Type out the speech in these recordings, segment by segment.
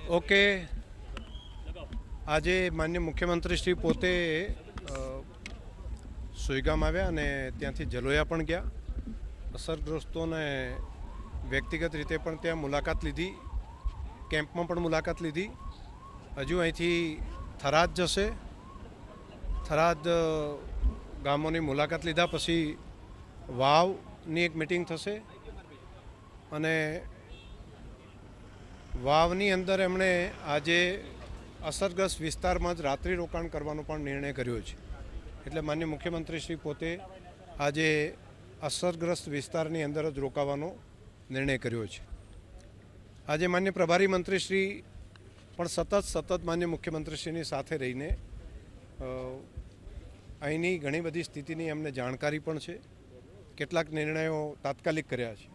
Okay, આજે માન્ય મુખ્યમંત્રી શ્રી પોતે સુઈગામ આવ્યા અને ત્યાંથી જલોયા પણ ગયા. અસરગ્રસ્તોને વ્યક્તિગત રીતે પણ ત્યાં મુલાકાત લીધી, કેમ્પમાં પણ મુલાકાત લીધી. હજુ અહીંથી થરાદ જશે. થરાદ ગામોની મુલાકાત લીધા પછી વાવની એક મિટિંગ થશે અને વાવની અંદર એમણે આજે અસરગ્રસ્ત વિસ્તારમાં જ રાત્રિ રોકાણ કરવાનો પણ નિર્ણય કર્યો છે. એટલે માન્ય મુખ્યમંત્રી શ્રી પોતે આજે અસરગ્રસ્ત વિસ્તારની અંદર જ રોકાવાનો નિર્ણય કર્યો છે. આજે માન્ય પ્રભારી મંત્રીશ્રી પણ સતત માન્ય મુખ્યમંત્રીશ્રીની સાથે રહીને અહીંની ઘણી બધી સ્થિતિની એમને જાણકારી પણ છે. કેટલાક નિર્ણયો તાત્કાલિક કર્યા છે.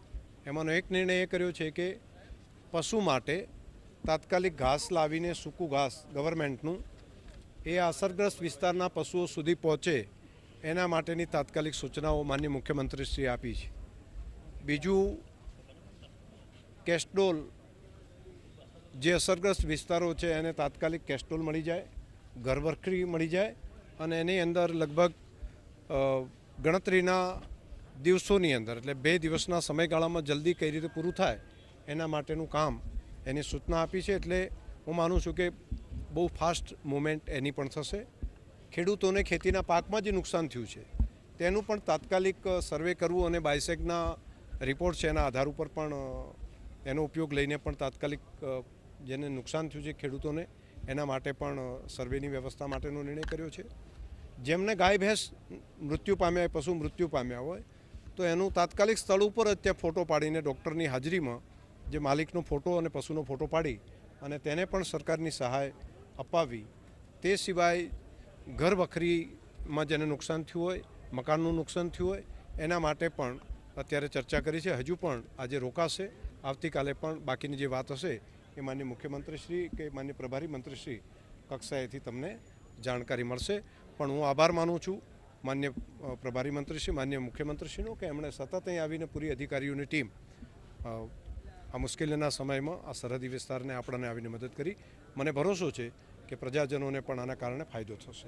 એમાંનો એક નિર્ણય એ કર્યો છે કે પશુ માટે તાત્કાલિક ઘાસ લાવીને સૂકું ઘાસ ગવર્મેન્ટનું એ અસરગ્રસ્ત વિસ્તારના પશુઓ સુધી પહોંચે એના માટેની તાત્કાલિક સૂચનાઓ માન્ય મુખ્યમંત્રીશ્રીએ આપી છે. બીજું, કેસ્ટોલ જે અસરગ્રસ્ત વિસ્તારો છે એને તાત્કાલિક કેસ્ટોલ મળી જાય, ઘરવખરી મળી જાય અને એની અંદર લગભગ ગણતરીના દિવસોની અંદર એટલે 2 દિવસના સમયગાળામાં જલ્દી કઈ રીતે પૂરું થાય એના માટેનું કામ એની સૂચના આપી છે. એટલે હું માનું છું કે બહુ ફાસ્ટ મૂવમેન્ટ એની પણ થશે. ખેડૂતોને ખેતીના પાકમાં જે નુકસાન થયું છે તેનું પણ તાત્કાલિક સર્વે કરવું અને બાયસેગના રિપોર્ટ છે એના આધાર ઉપર પણ એનો ઉપયોગ લઈને પણ તાત્કાલિક જેને નુકસાન થયું છે ખેડૂતોને એના માટે પણ સર્વેની વ્યવસ્થા માટેનો નિર્ણય કર્યો છે. જેમને ગાય ભેંસ મૃત્યુ પામ્યા હોય, પશુ મૃત્યુ પામ્યા હોય તો એનું તાત્કાલિક સ્થળ ઉપર જ ત્યાં ફોટો પાડીને ડૉક્ટરની હાજરીમાં જે માલિકનો ફોટો અને પશુનો ફોટો પાડી અને તેને પણ સરકારની સહાય અપાવવી. તે સિવાય ઘર વખરીમાં જેને નુકસાન થયું હોય, મકાનનું નુકસાન થયું હોય એના માટે પણ અત્યારે ચર્ચા કરી છે. હજુ પણ આજે રોકાશે. આવતીકાલે પણ બાકીની જે વાત હશે એ માન્ય મુખ્યમંત્રીશ્રી કે માન્ય પ્રભારી મંત્રીશ્રી કક્ષાએથી તમને જાણકારી મળશે. પણ હું આભાર માનું છું માન્ય પ્રભારી મંત્રીશ્રી, માન્ય મુખ્યમંત્રીશ્રીનો કે એમણે સતત અહીં આવીને પૂરી અધિકારીઓની ટીમ આ મુશ્કેલીના સમયમાં આ સરહદી વિસ્તારને આપણને આવીને મદદ કરી. મને ભરોસો છે કે પ્રજાજનોને પણ આના કારણે ફાયદો થશે.